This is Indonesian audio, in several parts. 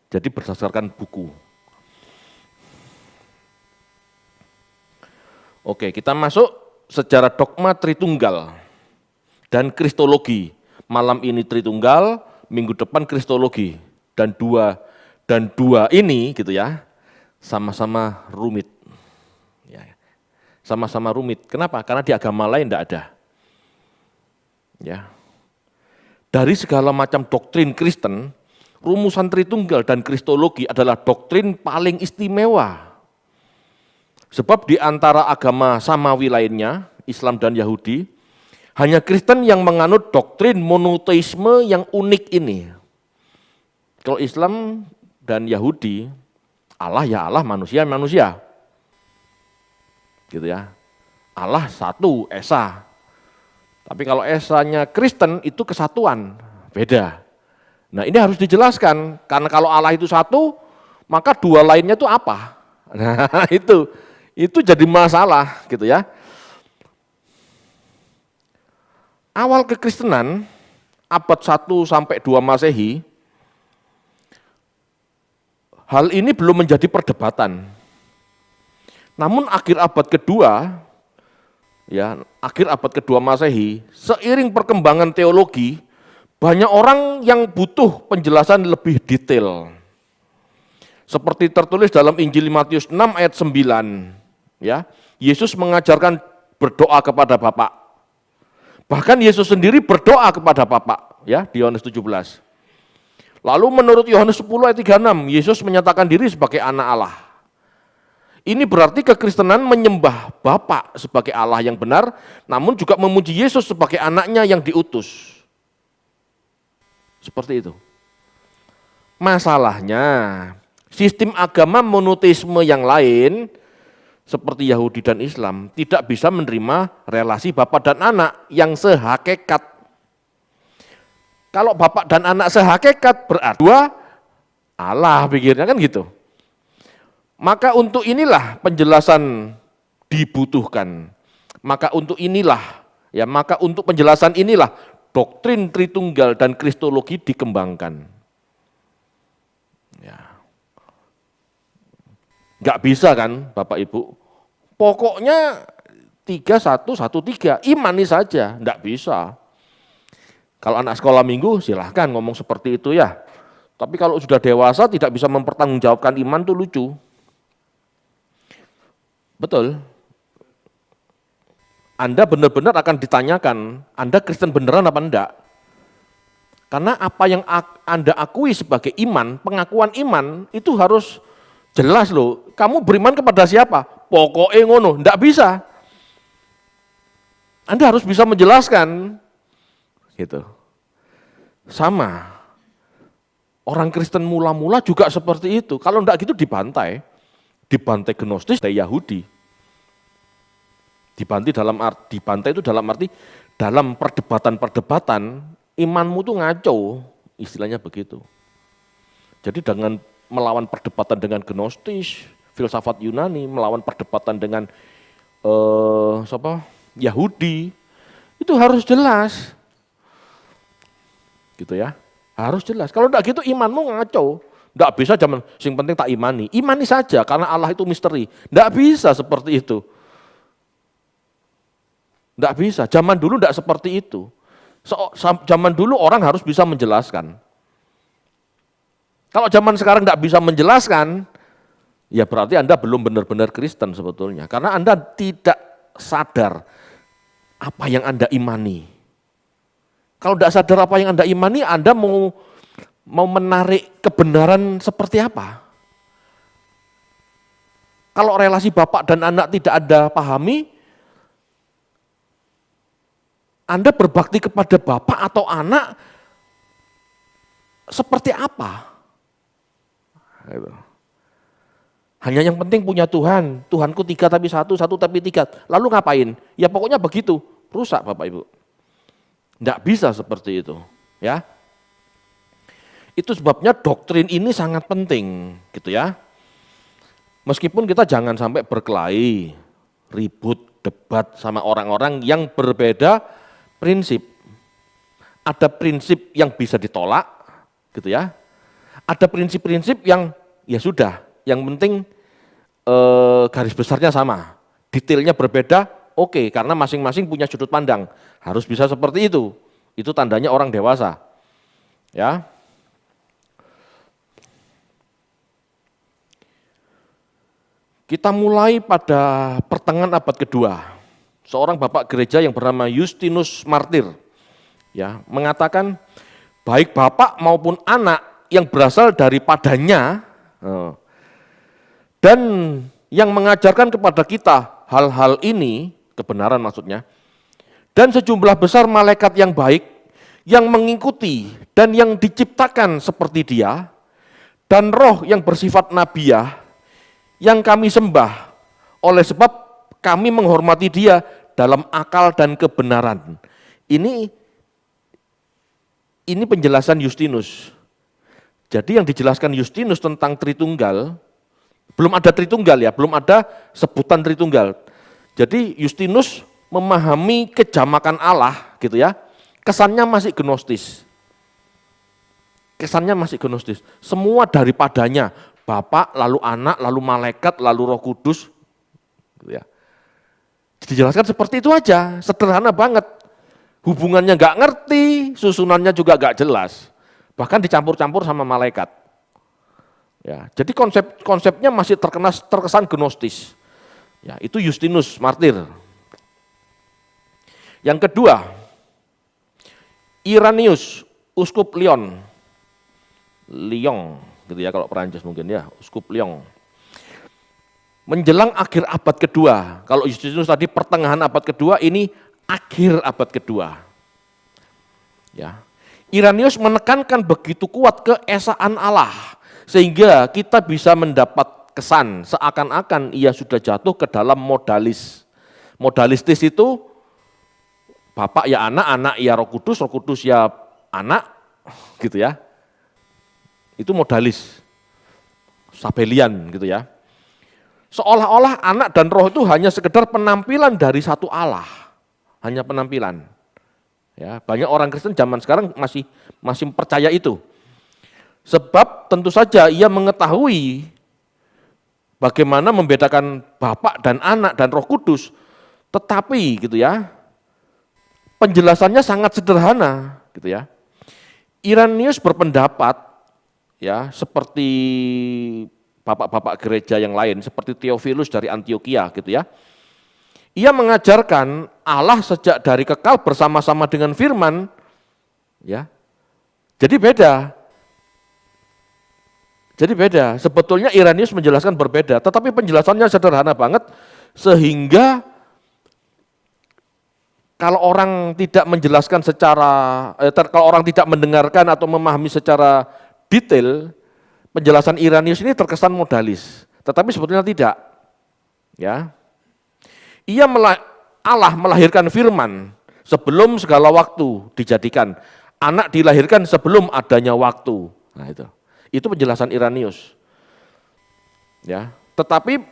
Jadi berdasarkan buku. Oke, kita masuk sejarah dogma Tritunggal dan Kristologi. Malam ini Tritunggal, minggu depan Kristologi. Dan dua ini gitu ya, sama-sama rumit. Ya, sama-sama rumit. Kenapa? Karena di agama lain tidak ada. Ya. Dari segala macam doktrin Kristen, rumusan Tritunggal dan Kristologi adalah doktrin paling istimewa. Sebab di antara agama samawi lainnya, Islam dan Yahudi, hanya Kristen yang menganut doktrin monoteisme yang unik ini. Kalau Islam dan Yahudi, Allah ya Allah, manusia ya manusia. Gitu ya. Allah satu, esa. Tapi kalau esanya Kristen itu kesatuan, beda. Nah ini harus dijelaskan, karena kalau Allah itu satu, maka dua lainnya itu apa? Nah itu jadi masalah gitu ya. Awal kekristenan, abad 1 sampai 2 Masehi, hal ini belum menjadi perdebatan. Namun akhir abad kedua, ya, akhir abad kedua Masehi, seiring perkembangan teologi, banyak orang yang butuh penjelasan lebih detail. Seperti tertulis dalam Injil Matius 6 ayat 9, ya, Yesus mengajarkan berdoa kepada Bapa. Bahkan Yesus sendiri berdoa kepada Bapa, ya, di Yohanes 17. Lalu menurut Yohanes 10 ayat 36, Yesus menyatakan diri sebagai anak Allah. Ini berarti kekristenan menyembah Bapa sebagai Allah yang benar, namun juga memuji Yesus sebagai anaknya yang diutus. Seperti itu. Masalahnya, sistem agama monoteisme yang lain, seperti Yahudi dan Islam, tidak bisa menerima relasi Bapa dan anak yang sehakikat. Kalau Bapa dan anak sehakikat berarti dua Allah, pikirnya kan gitu. Maka untuk inilah penjelasan dibutuhkan. Maka untuk penjelasan inilah doktrin Tritunggal dan Kristologi dikembangkan. Ya. Enggak bisa kan Bapak Ibu, pokoknya 3-1-1-3, imani saja, enggak bisa. Kalau anak sekolah minggu silahkan ngomong seperti itu ya. Tapi kalau sudah dewasa tidak bisa mempertanggungjawabkan iman itu lucu. Betul. Anda benar-benar akan ditanyakan, Anda Kristen beneran apa enggak? Karena apa yang Anda akui sebagai iman, pengakuan iman, itu harus jelas loh. Kamu beriman kepada siapa? Pokoknya ngono, enggak bisa. Anda harus bisa menjelaskan. Gitu. Sama. Orang Kristen mula-mula juga seperti itu. Kalau enggak gitu dibantai. Dibantai Gnostis dari Yahudi. Dibantai itu dalam arti dalam perdebatan imanmu tuh ngaco, istilahnya begitu. Jadi dengan melawan perdebatan dengan Gnostis, filsafat Yunani, melawan perdebatan dengan Yahudi, itu harus jelas. Gitu ya. Harus jelas. Kalau enggak gitu imanmu ngaco. Enggak bisa yang penting tak imani. Imani saja karena Allah itu misteri. Enggak bisa seperti itu. Enggak bisa. Zaman dulu enggak seperti itu. Zaman dulu orang harus bisa menjelaskan. Kalau zaman sekarang enggak bisa menjelaskan, ya berarti Anda belum benar-benar Kristen sebetulnya. Karena Anda tidak sadar apa yang Anda imani. Kalau enggak sadar apa yang Anda imani, Anda mau menarik kebenaran seperti apa? Kalau relasi bapak dan anak tidak Anda pahami, Anda berbakti kepada bapak atau anak seperti apa? Hanya yang penting punya Tuhan, Tuhanku 3 tapi 1, 1 tapi 3. Lalu ngapain? Ya pokoknya begitu, rusak Bapak Ibu. Enggak bisa seperti itu, ya. Itu sebabnya doktrin ini sangat penting, gitu ya. Meskipun kita jangan sampai berkelahi, ribut, debat sama orang-orang yang berbeda prinsip. Ada prinsip yang bisa ditolak, gitu ya. ada prinsip-prinsip yang ya sudah, yang penting garis besarnya sama, detailnya berbeda, oke, karena masing-masing punya sudut pandang, harus bisa seperti itu tandanya orang dewasa. Ya. Kita mulai pada pertengahan abad kedua. Seorang bapak gereja yang bernama Justinus Martir ya, mengatakan baik bapak maupun anak yang berasal daripadanya dan yang mengajarkan kepada kita hal-hal ini, kebenaran maksudnya, dan sejumlah besar malaikat yang baik yang mengikuti dan yang diciptakan seperti dia, dan roh yang bersifat nabiah yang kami sembah, oleh sebab kami menghormati dia dalam akal dan kebenaran. Ini penjelasan Justinus. Jadi yang dijelaskan Justinus tentang Tritunggal, belum ada Tritunggal ya, belum ada sebutan Tritunggal. Jadi Justinus memahami kejamakan Allah gitu ya, kesannya masih gnostis. Kesannya masih gnostis. Semua daripadanya, Bapa, lalu Anak, lalu Malaikat, lalu Roh Kudus. Gitu ya. Dijelaskan seperti itu aja, sederhana banget. Hubungannya nggak ngerti, susunannya juga nggak jelas. Bahkan dicampur-campur sama malaikat. Ya, jadi konsepnya masih terkesan gnostis. Ya, itu Justinus Martir. Yang kedua, Irenaeus, uskup Lyon, gitu ya kalau Perancis mungkin ya, uskup Lyon. Menjelang akhir abad kedua, kalau Justinus tadi pertengahan abad kedua, ini akhir abad kedua. Ya, Irenaeus menekankan begitu kuat keesaan Allah, sehingga kita bisa mendapat kesan seakan-akan ia sudah jatuh ke dalam modalis. Modalistis itu Bapak ya anak, anak ya Roh Kudus ya anak, gitu ya. Itu modalis, Sabellian gitu ya. Seolah-olah anak dan roh itu hanya sekedar penampilan dari satu Allah, hanya penampilan. Ya, banyak orang Kristen zaman sekarang masih percaya itu. Sebab tentu saja ia mengetahui bagaimana membedakan Bapak dan Anak dan Roh Kudus, tetapi gitu ya, penjelasannya sangat sederhana gitu ya. Irenaeus berpendapat ya, seperti bapak-bapak gereja yang lain, seperti Theophilus dari Antioquia gitu ya. Ia mengajarkan Allah sejak dari kekal bersama-sama dengan firman, ya. Jadi beda. Sebetulnya Irenaeus menjelaskan berbeda, tetapi penjelasannya sederhana banget, sehingga kalau orang tidak menjelaskan kalau orang tidak mendengarkan atau memahami secara detail, penjelasan Irenaeus ini terkesan modalis, tetapi sebetulnya tidak. Ya, Allah melahirkan firman sebelum segala waktu dijadikan, anak dilahirkan sebelum adanya waktu. Nah itu penjelasan Irenaeus. Ya, tetapi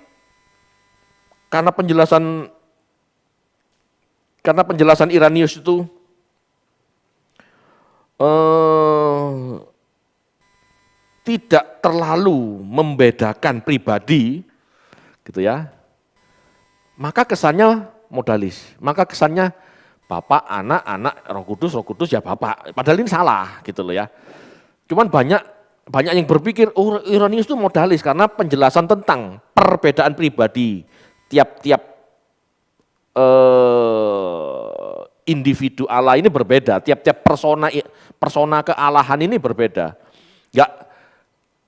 karena penjelasan Irenaeus itu tidak terlalu membedakan pribadi, gitu ya, maka kesannya modalis, maka kesannya Bapak, Anak, Roh Kudus ya Bapak, padahal ini salah gitu loh ya. Cuman banyak yang berpikir, oh Irenaeus itu modalis karena penjelasan tentang perbedaan pribadi, tiap individu Allah ini berbeda, tiap persona kealahan ini berbeda,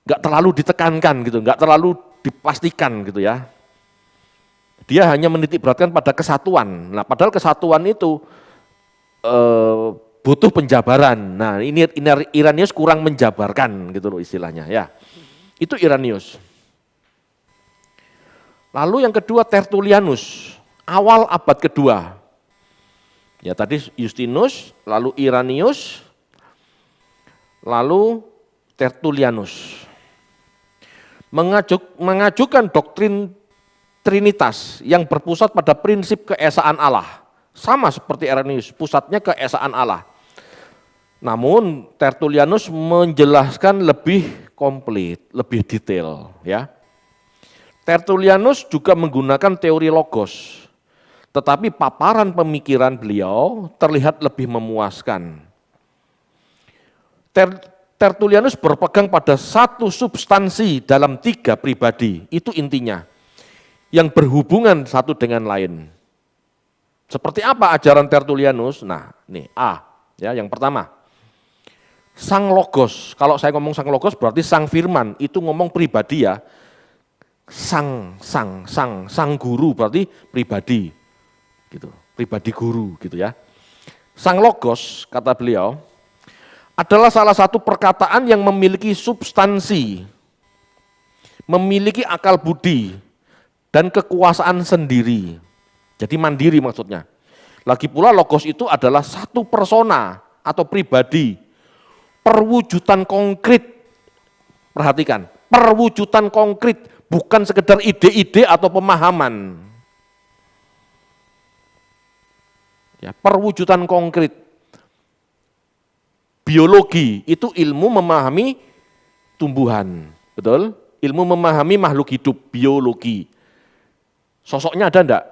nggak terlalu ditekankan gitu, nggak terlalu dipastikan gitu ya. Dia hanya menitik beratkan pada kesatuan. Nah, padahal kesatuan itu butuh penjabaran. Nah, ini Irenaeus kurang menjabarkan gitu loh istilahnya ya. Itu Irenaeus. Lalu yang kedua Tertullianus, awal abad kedua. Ya tadi Justinus, lalu Irenaeus, lalu Tertullianus. Mengajukan doktrin Trinitas yang berpusat pada prinsip keesaan Allah. Sama seperti Irenaeus, pusatnya keesaan Allah. Namun Tertullianus menjelaskan lebih komplit, lebih detail, ya. Tertullianus juga menggunakan teori logos, tetapi paparan pemikiran beliau terlihat lebih memuaskan. Tertullianus berpegang pada satu substansi dalam 3 pribadi, itu intinya, yang berhubungan satu dengan lain. Seperti apa ajaran Tertullianus? Nah, nih A, ya, yang pertama. Sang Logos, kalau saya ngomong Sang Logos berarti Sang Firman, itu ngomong pribadi ya. Sang guru berarti pribadi, gitu, pribadi guru gitu ya. Sang Logos, kata beliau, adalah salah satu perkataan yang memiliki substansi, memiliki akal budi, dan kekuasaan sendiri. Jadi mandiri maksudnya. Lagi pula logos itu adalah satu persona atau pribadi, perwujudan konkret. Perhatikan, perwujudan konkret, bukan sekedar ide-ide atau pemahaman. Ya, perwujudan konkret. Biologi itu ilmu memahami tumbuhan, betul? Ilmu memahami makhluk hidup, biologi. Sosoknya ada enggak?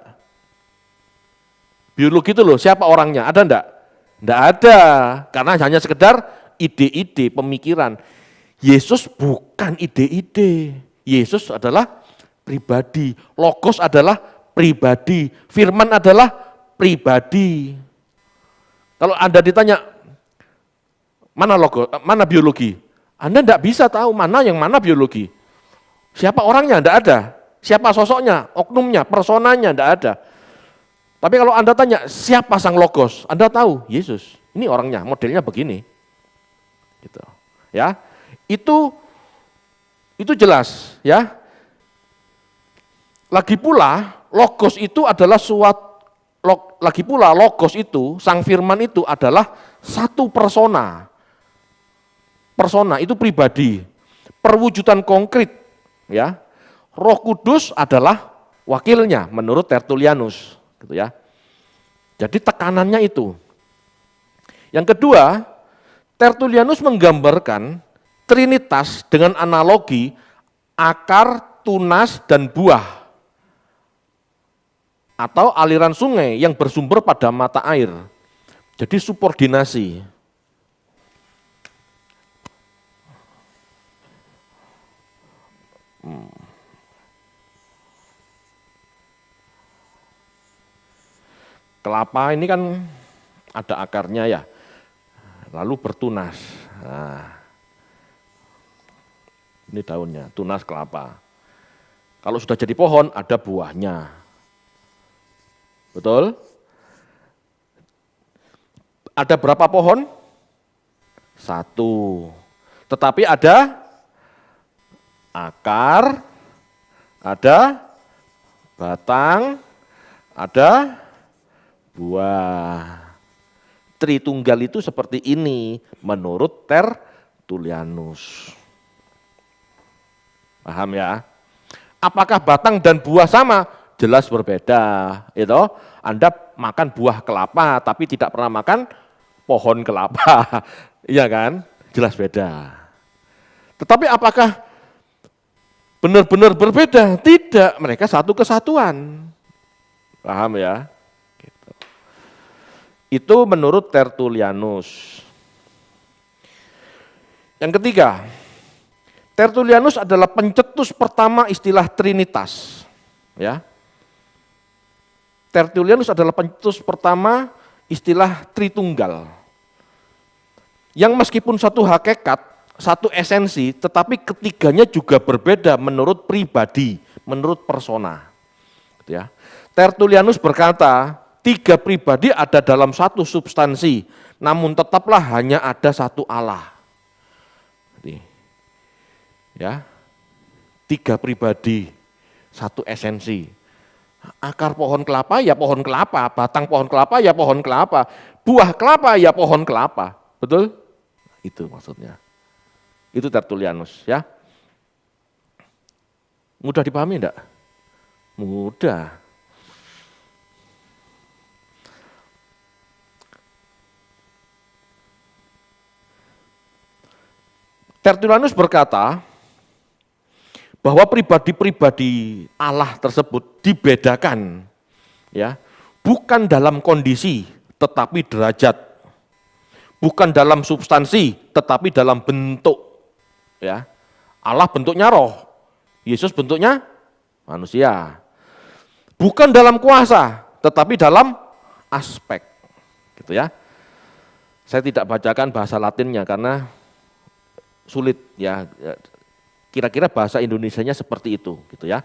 Biologi itu loh, siapa orangnya? Ada enggak? Enggak ada, karena hanya sekedar ide-ide, pemikiran. Yesus bukan ide-ide. Yesus adalah pribadi. Logos adalah pribadi. Firman adalah pribadi. Kalau Anda ditanya, mana logos, mana biologi? Anda enggak bisa tahu mana yang mana biologi. Siapa orangnya? Enggak ada. Siapa sosoknya, oknumnya, personanya? Enggak ada. Tapi kalau Anda tanya, siapa Sang Logos? Anda tahu, Yesus. Ini orangnya, modelnya begini. Gitu. Ya. Itu jelas, ya. Lagi pula logos itu adalah logos itu, Sang Firman itu adalah satu persona. Persona itu pribadi, perwujudan konkret, ya. Roh Kudus adalah wakilnya menurut Tertullianus. Gitu ya. Jadi tekanannya itu. Yang kedua, Tertullianus menggambarkan Trinitas dengan analogi akar, tunas, dan buah atau aliran sungai yang bersumber pada mata air. Jadi subordinasi. Kelapa ini kan ada akarnya ya, lalu bertunas. Nah, ini daunnya, tunas kelapa. Kalau sudah jadi pohon, ada buahnya. Betul? Ada berapa pohon? 1. Tetapi ada akar, ada batang, ada buah. Tritunggal itu seperti ini menurut Tertullianus. Paham ya? Apakah batang dan buah sama? Jelas berbeda. Itu Anda makan buah kelapa tapi tidak pernah makan pohon kelapa. Iya kan? Jelas beda. Tetapi apakah benar-benar berbeda? Tidak, mereka satu kesatuan. Paham ya? Gitu. Itu menurut Tertullianus. Yang ketiga, Tertullianus adalah pencetus pertama istilah Trinitas. Ya. Tertullianus adalah pencetus pertama istilah Tritunggal. Yang meskipun satu hakikat, satu esensi, tetapi ketiganya juga berbeda menurut pribadi, menurut persona. Gitu ya. Tertullianus berkata, 3 pribadi ada dalam satu substansi, namun tetaplah hanya ada satu Allah. Ya, 3 pribadi, satu esensi. Akar pohon kelapa ya pohon kelapa, batang pohon kelapa ya pohon kelapa, buah kelapa ya pohon kelapa. Betul? Itu maksudnya. Itu Tertullianus ya. Mudah dipahami enggak? Mudah. Tertullianus berkata bahwa pribadi-pribadi Allah tersebut dibedakan, ya, bukan dalam kondisi tetapi derajat, bukan dalam substansi tetapi dalam bentuk, ya. Allah bentuknya roh, Yesus bentuknya manusia. Bukan dalam kuasa tetapi dalam aspek, gitu ya. Saya tidak bacakan bahasa Latinnya karena sulit, ya. Kira-kira bahasa Indonesianya seperti itu, gitu ya.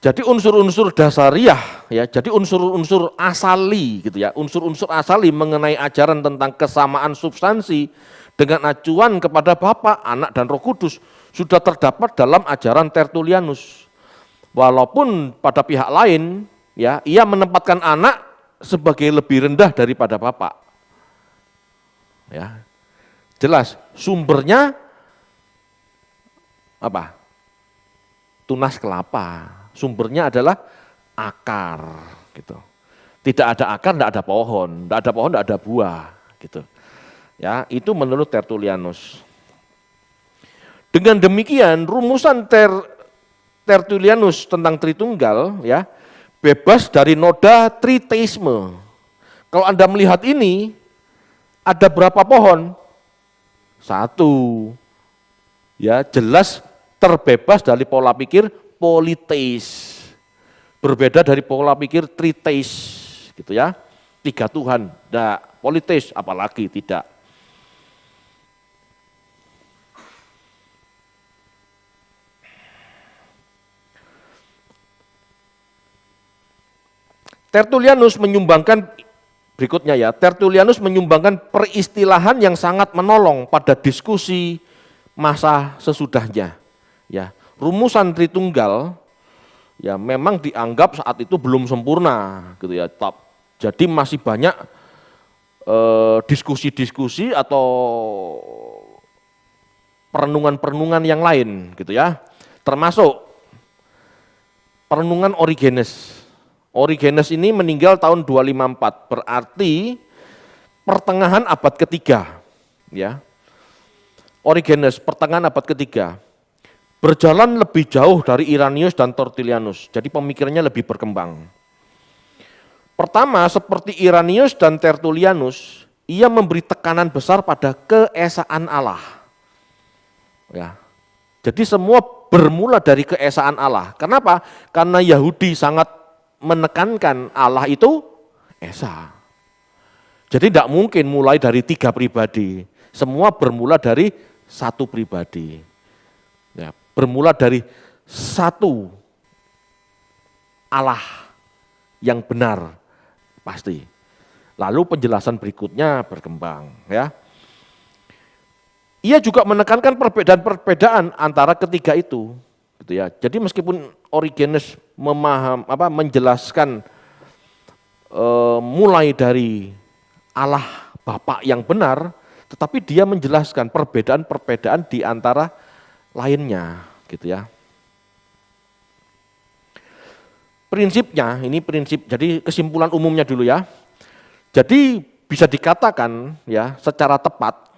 Jadi unsur-unsur dasariah, ya, jadi unsur-unsur asali, gitu ya, unsur-unsur asali mengenai ajaran tentang kesamaan substansi dengan acuan kepada Bapa, Anak, dan Roh Kudus sudah terdapat dalam ajaran Tertullianus. Walaupun pada pihak lain, ya, ia menempatkan Anak sebagai lebih rendah daripada Bapa. Ya, jelas sumbernya apa? Tunas kelapa. Sumbernya adalah akar, gitu. Tidak ada akar, tidak ada pohon, tidak ada buah, gitu. Ya, itu menurut Tertullianus. Dengan demikian, rumusan Tertullianus tentang Tritunggal, ya, bebas dari noda triteisme. Kalau Anda melihat ini, ada berapa pohon? Satu. Ya, jelas terbebas dari pola pikir politeis, berbeda dari pola pikir triteis, gitu ya, 3 Tuhan. Nah, politeis apalagi tidak. Tertullianus menyumbangkan berikutnya, ya, Tertullianus menyumbangkan peristilahan yang sangat menolong pada diskusi masa sesudahnya, ya. Rumusan Tritunggal, ya, memang dianggap saat itu belum sempurna, gitu ya. Jadi masih banyak diskusi-diskusi atau perenungan-perenungan yang lain, gitu ya. Termasuk perenungan Origenes. Origenes ini meninggal tahun 254, berarti pertengahan abad ketiga, ya. Origenes pertengahan abad ketiga, berjalan lebih jauh dari Irenaeus dan Tertullianus, jadi pemikirannya lebih berkembang. Pertama, seperti Irenaeus dan Tertullianus, ia memberi tekanan besar pada keesaan Allah. Ya. Jadi semua bermula dari keesaan Allah. Kenapa? Karena Yahudi sangat menekankan Allah itu esa. Jadi tidak mungkin mulai dari 3 pribadi, semua bermula dari 1 pribadi. Ya, bermula dari 1 Allah yang benar pasti. Lalu penjelasan berikutnya berkembang, ya. Ia juga menekankan perbedaan-perbedaan antara ketiga itu, gitu ya. Jadi meskipun Origenes menjelaskan mulai dari Allah Bapa yang benar, tetapi dia menjelaskan perbedaan-perbedaan di antara lainnya, gitu ya. Prinsipnya, ini prinsip, jadi kesimpulan umumnya dulu, ya. Jadi bisa dikatakan, ya, secara tepat,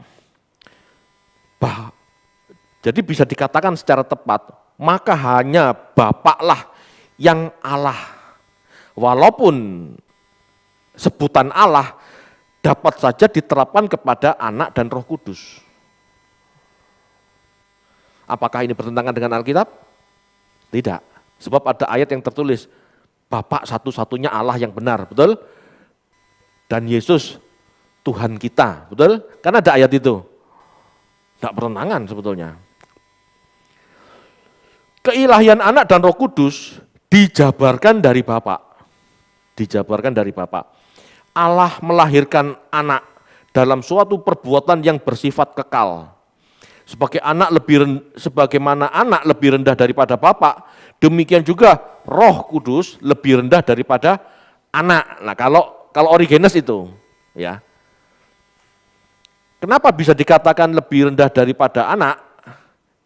jadi bisa dikatakan secara tepat, maka hanya Bapaklah yang Allah. Walaupun sebutan Allah dapat saja diterapkan kepada Anak dan Roh Kudus. Apakah ini bertentangan dengan Alkitab? Tidak. Sebab ada ayat yang tertulis, Bapa satu-satunya Allah yang benar, betul? Dan Yesus Tuhan kita, betul? Kan ada ayat itu. Tidak bertentangan sebetulnya. Keilahian Anak dan Roh Kudus dijabarkan dari Bapa. Dijabarkan dari Bapa. Allah melahirkan Anak dalam suatu perbuatan yang bersifat kekal. Sebagaimana Anak lebih rendah daripada Bapa, demikian juga Roh Kudus lebih rendah daripada Anak. Nah, kalau Origenes itu, ya. Kenapa bisa dikatakan lebih rendah daripada Anak?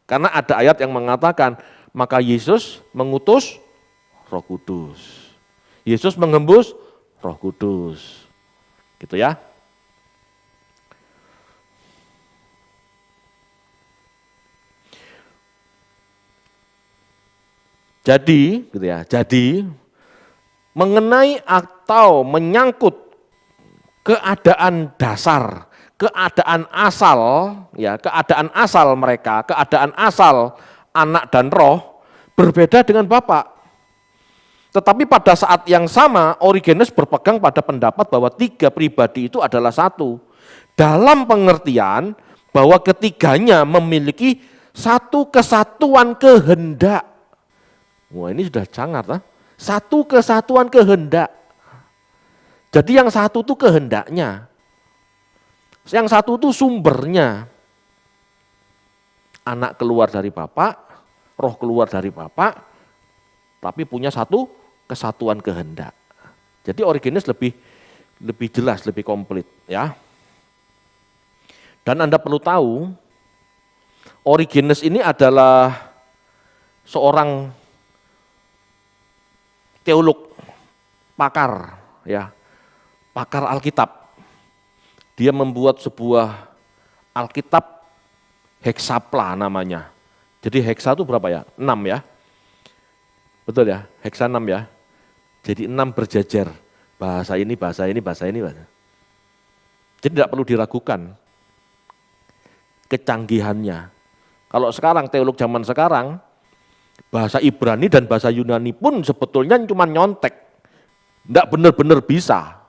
Karena ada ayat yang mengatakan, maka Yesus mengutus Roh Kudus. Yesus mengembus Roh Kudus. Gitu ya. Jadi, gitu ya. Jadi mengenai atau menyangkut keadaan dasar, keadaan asal, ya, keadaan asal mereka, keadaan asal anak dan roh berbeda dengan Bapa. Tetapi pada saat yang sama, Origenes berpegang pada pendapat bahwa tiga pribadi itu adalah satu. Dalam pengertian bahwa ketiganya memiliki satu kesatuan kehendak. Wah, ini sudah sangat, satu kesatuan kehendak. Jadi yang satu itu kehendaknya. Yang satu itu sumbernya. Anak keluar dari Bapa, roh keluar dari Bapa, tapi punya satu kesatuan kehendak. Jadi Origenes lebih jelas, lebih komplit, ya. Dan Anda perlu tahu, Origenes ini adalah seorang teolog, pakar, ya, pakar Alkitab. Dia membuat sebuah Alkitab heksapla namanya. Jadi heksa itu berapa ya? 6 ya. Betul ya? Heksa 6 ya. Jadi 6 berjajar. Bahasa ini, bahasa ini, bahasa ini. Jadi tidak perlu diragukan kecanggihannya. Kalau sekarang, teolog zaman sekarang, bahasa Ibrani dan bahasa Yunani pun sebetulnya cuma nyontek. Tidak benar-benar bisa.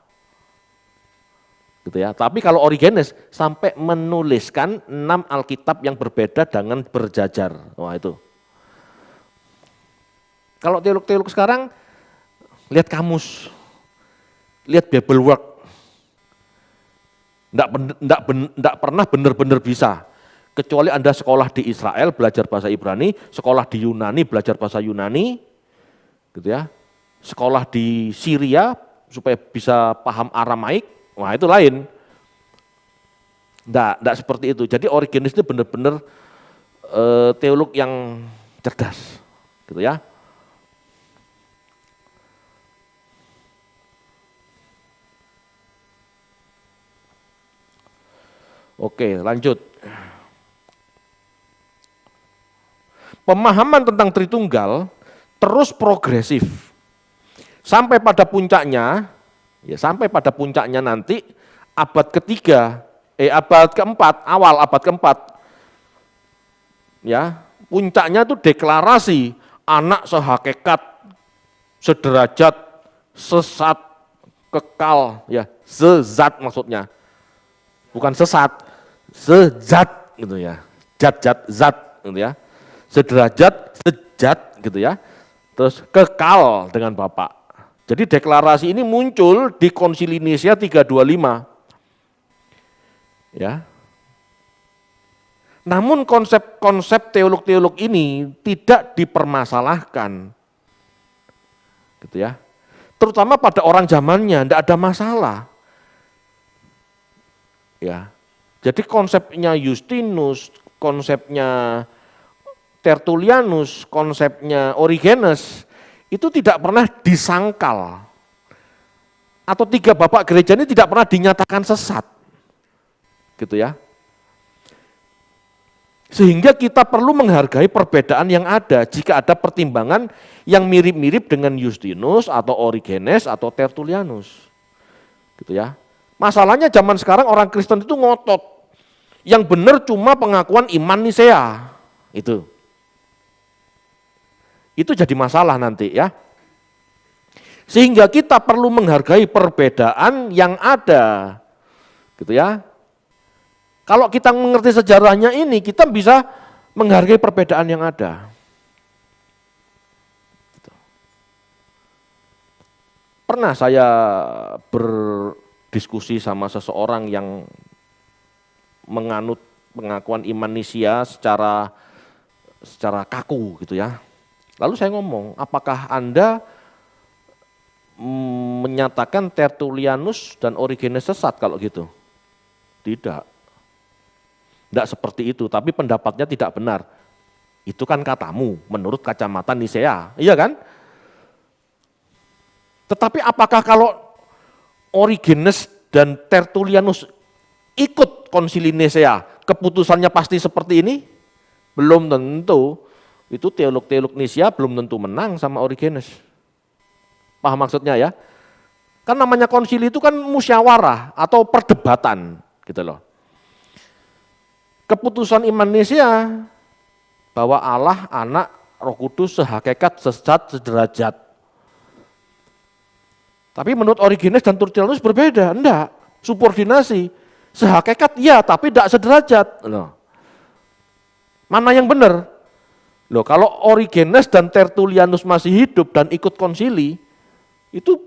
Gitu ya. Tapi kalau Origenes sampai menuliskan 6 Alkitab yang berbeda dengan berjajar. Wah itu. Kalau teolog-teolog sekarang, lihat kamus, lihat Bible Work. Enggak pernah benar-benar bisa. Kecuali Anda sekolah di Israel belajar bahasa Ibrani, sekolah di Yunani belajar bahasa Yunani, gitu ya. Sekolah di Syria supaya bisa paham Aramaik, wah itu lain. Enggak seperti itu. Jadi Origenes itu benar-benar teolog yang cerdas, gitu ya. Oke, lanjut. Pemahaman tentang Tritunggal terus progresif. Sampai pada puncaknya, ya sampai pada puncaknya nanti abad ketiga, abad keempat, awal abad keempat. Ya, puncaknya itu deklarasi anak sehakikat, sederajat, sesat, kekal, ya, sezat maksudnya. Bukan sesat, sejat gitu ya. Zat gitu ya. Sederajat, sejat gitu ya. Terus kekal dengan Bapa. Jadi deklarasi ini muncul di Konsili Nicea 325. Ya. Namun konsep teolog-teolog ini tidak dipermasalahkan. Gitu ya. Terutama pada orang zamannya tidak ada masalah. Ya. Jadi konsepnya Justinus, konsepnya Tertullianus, konsepnya Origenes itu tidak pernah disangkal. Atau tiga bapak gereja ini tidak pernah dinyatakan sesat. Gitu ya. Sehingga kita perlu menghargai perbedaan yang ada jika ada pertimbangan yang mirip-mirip dengan Justinus atau Origenes atau Tertullianus. Gitu ya. Masalahnya zaman sekarang orang Kristen itu ngotot. Yang benar cuma pengakuan iman Nisea. Itu jadi masalah nanti ya. Sehingga kita perlu menghargai perbedaan yang ada. Gitu ya. Kalau kita mengerti sejarahnya ini, kita bisa menghargai perbedaan yang ada. Pernah saya berdiskusi sama seseorang yang menganut pengakuan iman Nisea secara kaku gitu ya. Lalu saya ngomong, apakah Anda menyatakan Tertullianus dan Origenes sesat kalau gitu? Tidak. Tidak seperti itu, tapi pendapatnya tidak benar. Itu kan katamu, menurut kacamata Nisea, iya kan? Tetapi apakah kalau Origenes dan Tertullianus ikut Konsili Nicea, keputusannya pasti seperti ini? Belum tentu. Itu teolog-teolog Nisia belum tentu menang sama Origenes. Paham maksudnya ya? Kan namanya konsili itu kan musyawarah atau perdebatan gitu loh. Keputusan iman Nisia bahwa Allah, Anak, Roh Kudus sehakikat, sesat, sederajat. Tapi menurut Origenes dan Tertullianus berbeda, enggak, subordinasi. Sehakikat ya, tapi tidak sederajat. Loh. Mana yang benar? Loh, kalau Origenes dan Tertullianus masih hidup dan ikut konsili, itu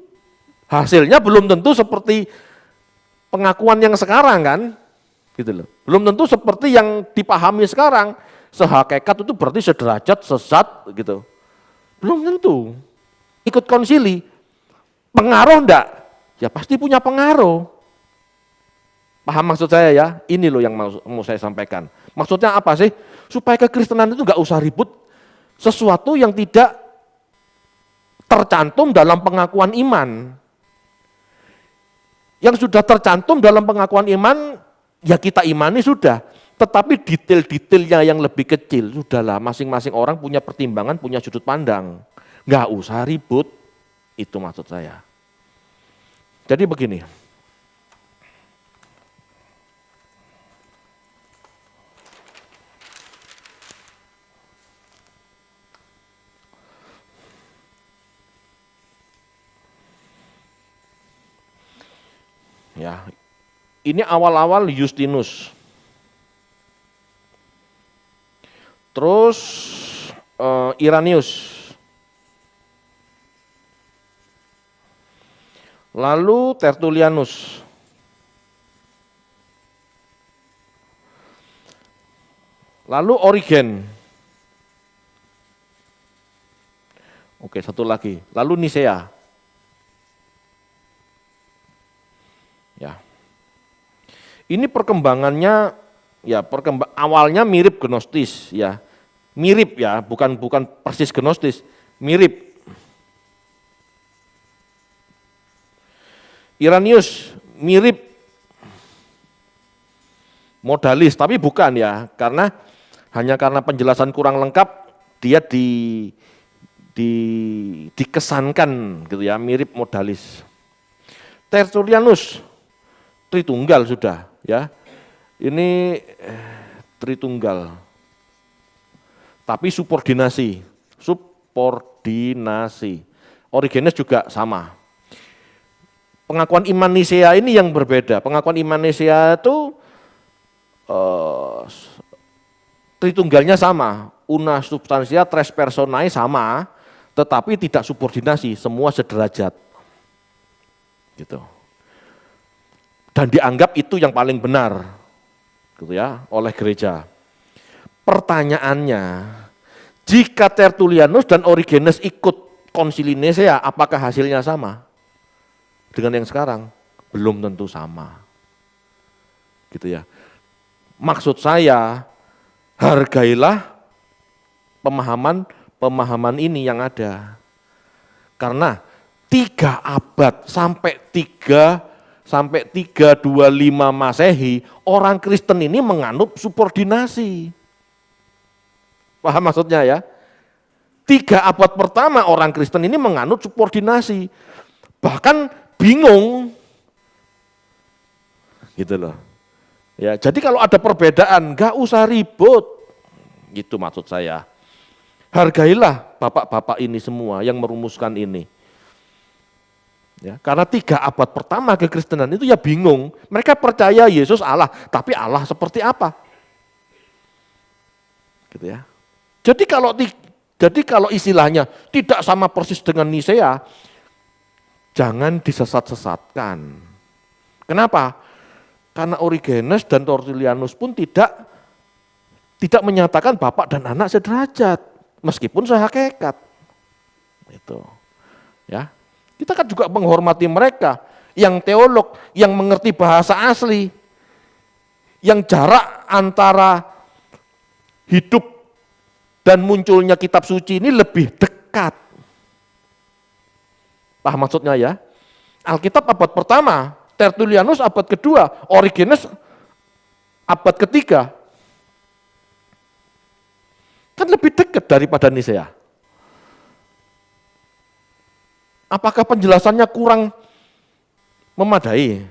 hasilnya belum tentu seperti pengakuan yang sekarang kan, gitu loh. Belum tentu seperti yang dipahami sekarang. Sehakikat itu berarti sederajat, sesat, gitu. Belum tentu. Ikut konsili, pengaruh enggak? Ya pasti punya pengaruh. Paham maksud saya ya? Ini loh yang mau saya sampaikan. Maksudnya apa sih? Supaya kekristenan itu enggak usah ribut sesuatu yang tidak tercantum dalam pengakuan iman. Yang sudah tercantum dalam pengakuan iman, ya kita imani sudah. Tetapi detail-detailnya yang lebih kecil, sudahlah masing-masing orang punya pertimbangan, punya sudut pandang. Nggak usah ribut, itu maksud saya. Jadi begini. Ya, ini awal-awal Justinus. Terus Irenaeus. Lalu Tertullianus. Lalu Origen. Oke, satu lagi. Lalu Nisea. Ya. Ini perkembangannya ya awalnya mirip Gnostis ya. Mirip ya, bukan persis Gnostis, mirip. Irenaeus mirip modalis, tapi bukan ya, hanya karena penjelasan kurang lengkap dia dikesankan gitu ya, mirip modalis. Tertullianus Tritunggal sudah ya. Ini Tritunggal. Tapi subordinasi. Origenes juga sama. Pengakuan iman Nisea ini yang berbeda. Pengakuan iman Nisea itu Tritunggalnya sama. Una substantia tres personae sama, tetapi tidak subordinasi, semua sederajat. Gitu. Dan dianggap itu yang paling benar. Gitu ya, oleh gereja. Pertanyaannya, jika Tertullianus dan Origenes ikut konsili Nisea, apakah hasilnya sama dengan yang sekarang? Belum tentu sama. Gitu ya. Maksud saya, hargailah pemahaman ini yang ada. Karena 3 abad sampai 325 Masehi, orang Kristen ini menganut subordinasi. Paham maksudnya ya? 3 abad pertama orang Kristen ini menganut subordinasi. Bahkan bingung. Gitu loh. Ya, jadi kalau ada perbedaan, enggak usah ribut. Gitu maksud saya. Hargailah bapak-bapak ini semua yang merumuskan ini. Ya, karena 3 abad pertama kekristenan itu ya bingung. Mereka percaya Yesus Allah, tapi Allah seperti apa? Gitu ya. Jadi kalau istilahnya tidak sama persis dengan Nisea, jangan disesat-sesatkan. Kenapa? Karena Origenes dan Tertullianus pun tidak menyatakan bapak dan anak sederajat, meskipun sehakikat. Itu. Ya. Kita kan juga menghormati mereka yang teolog, yang mengerti bahasa asli, yang jarak antara hidup dan munculnya kitab suci ini lebih dekat. Paham maksudnya ya? Alkitab abad pertama, Tertullianus abad kedua, Origenes abad ketiga. Kan lebih dekat daripada Nisea. Apakah penjelasannya kurang memadai?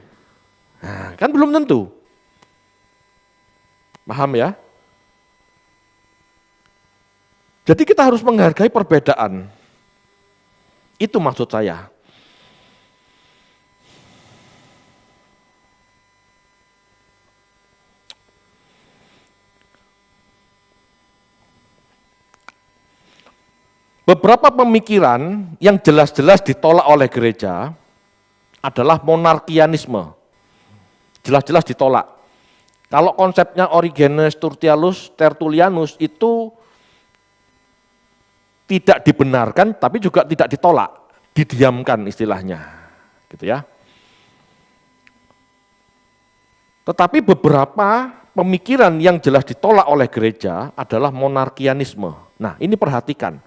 Nah, kan belum tentu. Paham ya? Jadi kita harus menghargai perbedaan. Itu maksud saya. Beberapa pemikiran yang jelas-jelas ditolak oleh gereja adalah monarkianisme. Jelas-jelas ditolak. Kalau konsepnya Origenes, Tertullianus itu tidak dibenarkan tapi juga tidak ditolak, didiamkan istilahnya. Gitu ya. Tetapi beberapa pemikiran yang jelas ditolak oleh gereja adalah monarkianisme. Nah, ini perhatikan.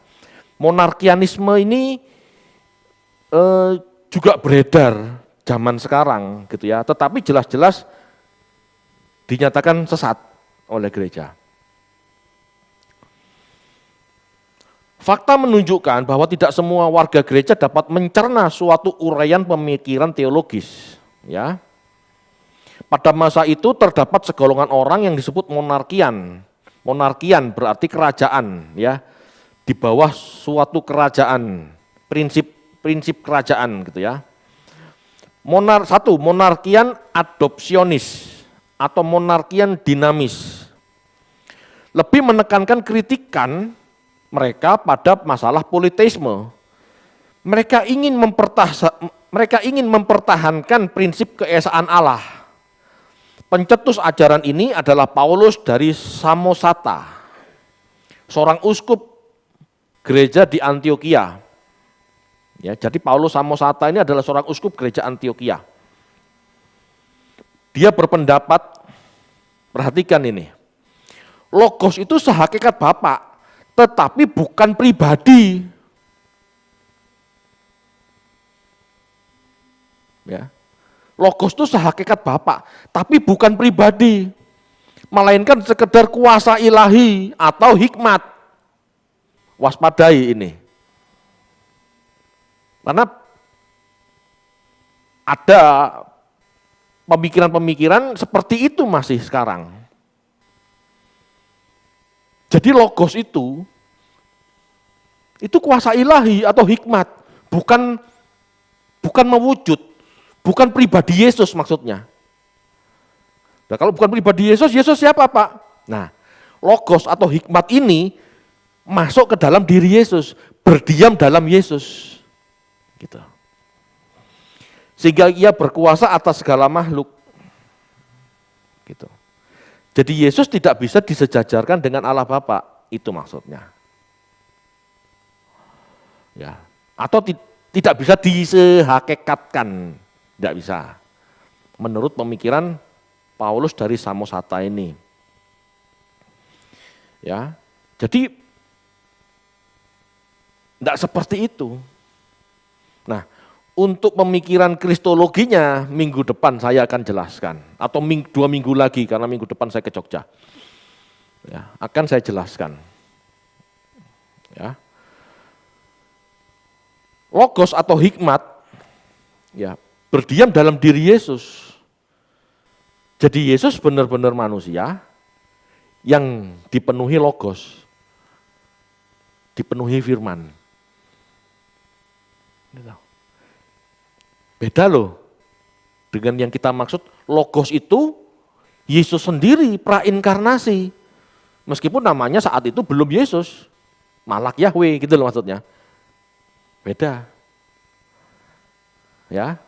Monarkianisme ini juga beredar zaman sekarang gitu ya, tetapi jelas-jelas dinyatakan sesat oleh gereja. Fakta menunjukkan bahwa tidak semua warga gereja dapat mencerna suatu uraian pemikiran teologis, ya. Pada masa itu terdapat segolongan orang yang disebut monarkian. Monarkian berarti kerajaan, ya. Di bawah suatu kerajaan, prinsip kerajaan gitu ya. Monarkian adopsionis atau monarkian dinamis. Lebih menekankan kritikan mereka pada masalah politeisme. Mereka ingin mempertahankan prinsip keesaan Allah. Pencetus ajaran ini adalah Paulus dari Samosata, seorang uskup gereja di Antioquia. Ya, jadi Paulus Samosata ini adalah seorang uskup gereja Antioquia. Dia berpendapat, perhatikan ini, Logos itu sehakikat Bapa, tetapi bukan pribadi. Ya. Logos itu sehakikat Bapa, tapi bukan pribadi, melainkan sekedar kuasa ilahi atau hikmat. Waspadai ini. Karena ada pemikiran-pemikiran seperti itu masih sekarang. Jadi logos itu kuasa ilahi atau hikmat, bukan mewujud, bukan pribadi Yesus maksudnya. Nah, kalau bukan pribadi Yesus, Yesus siapa Pak? Nah, logos atau hikmat ini masuk ke dalam diri Yesus, berdiam dalam Yesus. Gitu. Sehingga ia berkuasa atas segala makhluk. Gitu. Jadi Yesus tidak bisa disejajarkan dengan Allah Bapa, itu maksudnya. Ya, atau tidak bisa disehakikatkan, tidak bisa. Menurut pemikiran Paulus dari Samosata ini. Ya. Jadi tidak seperti itu. Nah, untuk pemikiran kristologinya minggu depan saya akan jelaskan. Atau 2 minggu lagi karena minggu depan saya ke Jogja. Ya, akan saya jelaskan. Ya. Logos atau hikmat ya, berdiam dalam diri Yesus. Jadi Yesus benar-benar manusia yang dipenuhi logos. Dipenuhi firman. Beda loh dengan yang kita maksud logos itu Yesus sendiri prainkarnasi. Meskipun namanya saat itu belum Yesus, Malak Yahweh gitu loh maksudnya. Beda. Ya.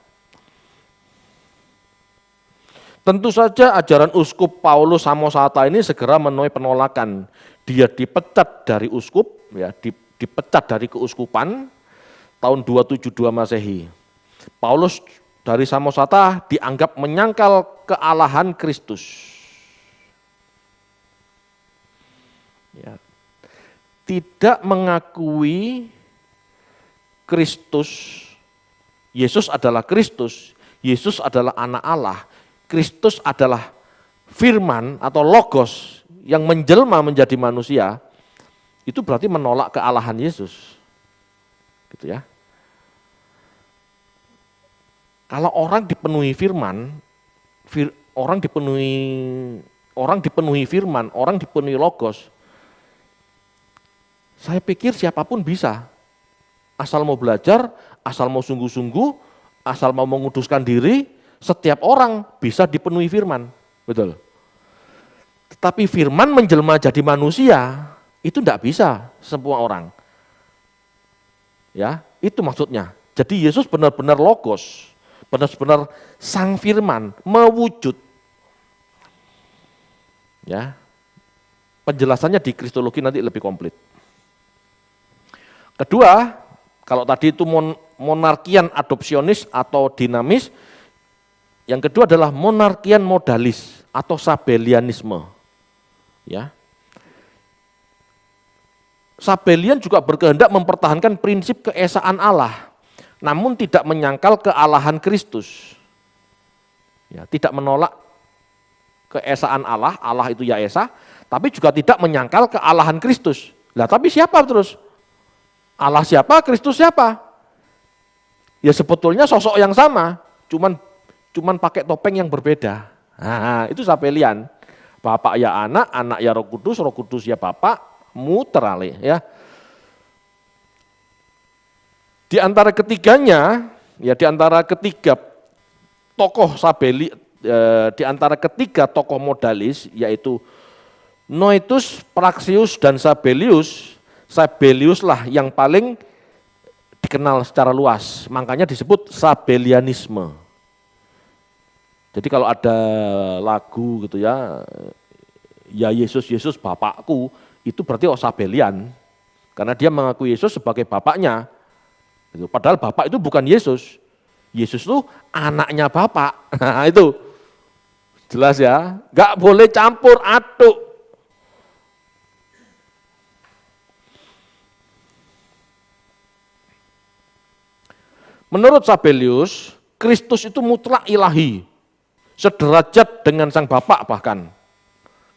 Tentu saja ajaran uskup Paulus Samosata ini segera menuai penolakan. Dia dipecat dari uskup, ya, dipecat dari keuskupan tahun 272 Masehi. Paulus dari Samosata dianggap menyangkal kealahan Kristus. Ya. Tidak mengakui Kristus, Yesus adalah Kristus, Yesus adalah anak Allah, Kristus adalah firman atau logos yang menjelma menjadi manusia, itu berarti menolak kealahan Yesus. Gitu ya. Kalau orang dipenuhi firman, orang dipenuhi firman, orang dipenuhi logos, saya pikir siapapun bisa. Asal mau belajar, asal mau sungguh-sungguh, asal mau menguduskan diri, setiap orang bisa dipenuhi firman. Betul. Tetapi firman menjelma jadi manusia, itu tidak bisa semua orang. Ya, itu maksudnya. Jadi Yesus benar-benar logos, benar-benar sang firman, mewujud. Ya. Penjelasannya di kristologi nanti lebih komplit. Kedua, kalau tadi itu monarkian adopsionis atau dinamis, yang kedua adalah monarkian modalis atau sabelianisme. Ya. Sabelian juga berkehendak mempertahankan prinsip keesaan Allah, namun tidak menyangkal kealahan Kristus. Ya, tidak menolak keesaan Allah, Allah itu ya Esa, tapi juga tidak menyangkal kealahan Kristus. Lah tapi siapa terus? Allah siapa, Kristus siapa? Ya sebetulnya sosok yang sama, cuman pakai topeng yang berbeda. Nah, itu sabelian. Bapak ya anak, anak ya Roh Kudus ya Bapak, muter alih ya. Di antara ketiganya, ya di antara ketiga tokoh di antara ketiga tokoh modalis yaitu Noetus, Praxius dan Sabellius. Sabellius lah yang paling dikenal secara luas, makanya disebut sabelianisme. Jadi kalau ada lagu gitu ya Yesus, Yesus Bapakku, itu berarti sabelian, karena dia mengakui Yesus sebagai bapaknya. Padahal Bapak itu bukan Yesus, Yesus itu anaknya Bapak. Nah, itu jelas ya, nggak boleh campur aduk. Menurut Sabellius, Kristus itu mutlak ilahi, sederajat dengan sang Bapa bahkan.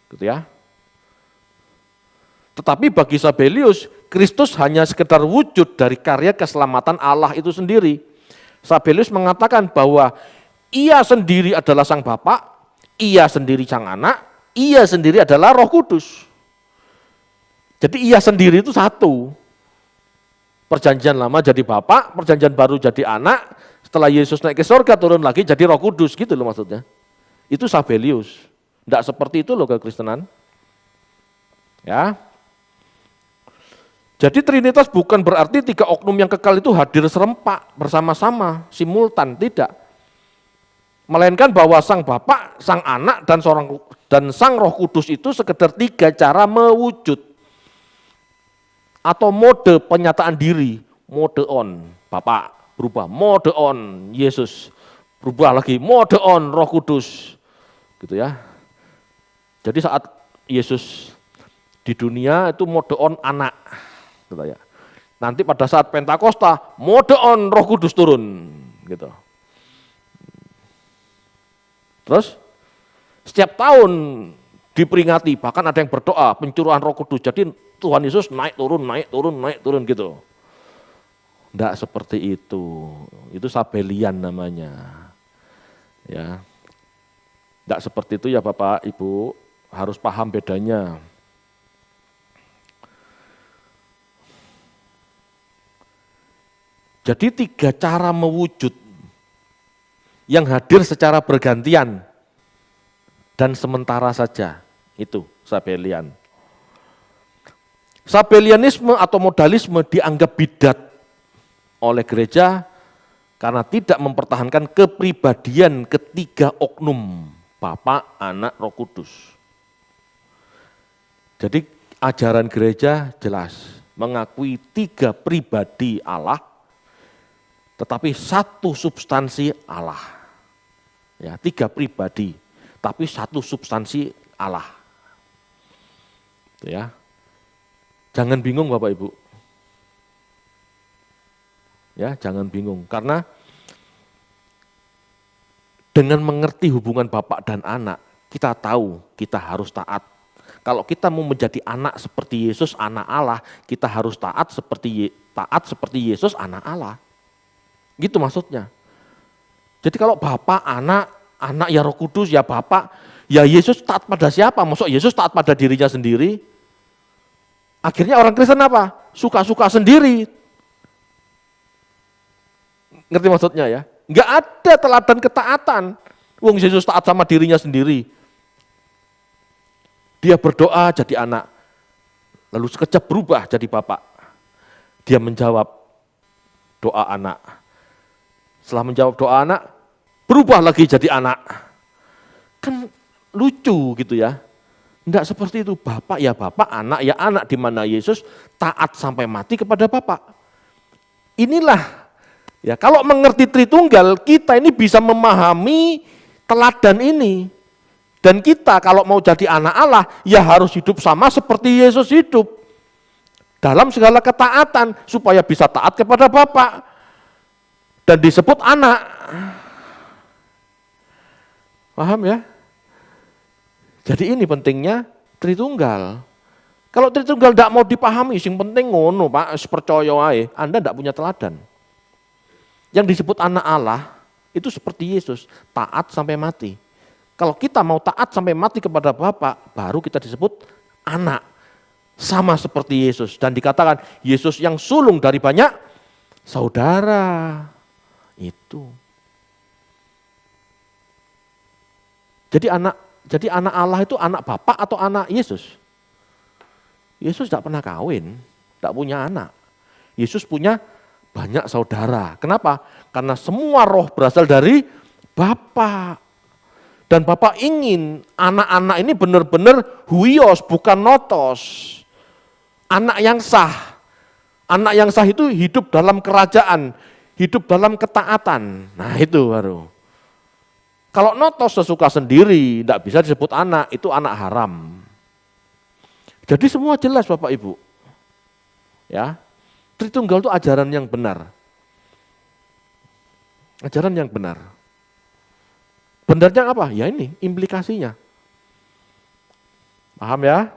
Gitu ya. Tetapi bagi Sabellius, Kristus hanya sekedar wujud dari karya keselamatan Allah itu sendiri. Sabellius mengatakan bahwa ia sendiri adalah sang Bapa, ia sendiri sang anak, ia sendiri adalah Roh Kudus. Jadi ia sendiri itu satu. Perjanjian lama jadi Bapak, perjanjian baru jadi anak, setelah Yesus naik ke surga turun lagi jadi Roh Kudus, gitu loh maksudnya. Itu Sabellius. Tidak seperti itu loh kekristenan. Ya. Jadi Trinitas bukan berarti tiga oknum yang kekal itu hadir serempak bersama-sama, simultan, tidak. Melainkan bahwa sang Bapa, sang Anak dan sang Roh Kudus itu sekedar tiga cara mewujud. Atau mode penyataan diri, mode on, Bapak berubah, mode on, Yesus berubah lagi, mode on, Roh Kudus, gitu ya. Jadi saat Yesus di dunia itu mode on anak, gitu ya. Nanti pada saat Pentakosta, mode on, Roh Kudus turun, gitu. Terus setiap tahun diperingati, bahkan ada yang berdoa pencurahan Roh Kudus. Jadi Tuhan Yesus naik turun gitu. Enggak seperti itu sabelian namanya. Ya. Enggak seperti itu ya Bapak, Ibu, harus paham bedanya. Jadi tiga cara mewujud yang hadir secara bergantian dan sementara saja, itu sabelian. Sabelianisme atau modalisme dianggap bidat oleh gereja karena tidak mempertahankan kepribadian ketiga oknum, Bapa, Anak, Roh Kudus. Jadi ajaran gereja jelas mengakui tiga pribadi Allah, tetapi satu substansi Allah. Ya, tiga pribadi, tapi satu substansi Allah. Ya. Jangan bingung Bapak Ibu. Ya, jangan bingung karena dengan mengerti hubungan Bapak dan anak, kita tahu kita harus taat. Kalau kita mau menjadi anak seperti Yesus, anak Allah, kita harus taat seperti Yesus, anak Allah. Gitu maksudnya. Jadi kalau Bapak, anak ya Roh Kudus, ya Bapak, ya Yesus taat pada siapa? Maksud Yesus taat pada dirinya sendiri? Akhirnya orang Kristen apa? Suka-suka sendiri. Ngerti maksudnya ya? Enggak ada teladan ketaatan. Wong Yesus taat sama dirinya sendiri. Dia berdoa jadi anak. Lalu sekejap berubah jadi bapak. Dia menjawab doa anak. Setelah menjawab doa anak, berubah lagi jadi anak. Kan lucu gitu ya. Enggak seperti itu, bapak ya bapak, anak ya anak, di mana Yesus taat sampai mati kepada bapak. Inilah, ya kalau mengerti Tritunggal, kita ini bisa memahami teladan ini. Dan kita kalau mau jadi anak Allah, ya harus hidup sama seperti Yesus hidup. Dalam segala ketaatan, supaya bisa taat kepada bapak. Dan disebut anak. Paham ya? Jadi ini pentingnya Tritunggal. Kalau Tritunggal tidak mau dipahami, yang penting ngono Pak, percaya aja, Anda tidak punya teladan. Yang disebut anak Allah, itu seperti Yesus, taat sampai mati. Kalau kita mau taat sampai mati kepada Bapa, baru kita disebut anak. Sama seperti Yesus. Dan dikatakan, Yesus yang sulung dari banyak saudara. Itu. Jadi anak Allah itu anak Bapa atau anak Yesus? Yesus tidak pernah kawin, tidak punya anak. Yesus punya banyak saudara. Kenapa? Karena semua roh berasal dari Bapa. Dan Bapa ingin anak-anak ini benar-benar huios, bukan notos. Anak yang sah. Anak yang sah itu hidup dalam kerajaan, hidup dalam ketaatan. Nah itu baru. Kalau notos sesuka sendiri, tidak bisa disebut anak, itu anak haram. Jadi semua jelas Bapak Ibu. Ya, Tritunggal itu ajaran yang benar. Ajaran yang benar. Benarnya apa? Ya ini implikasinya. Paham ya?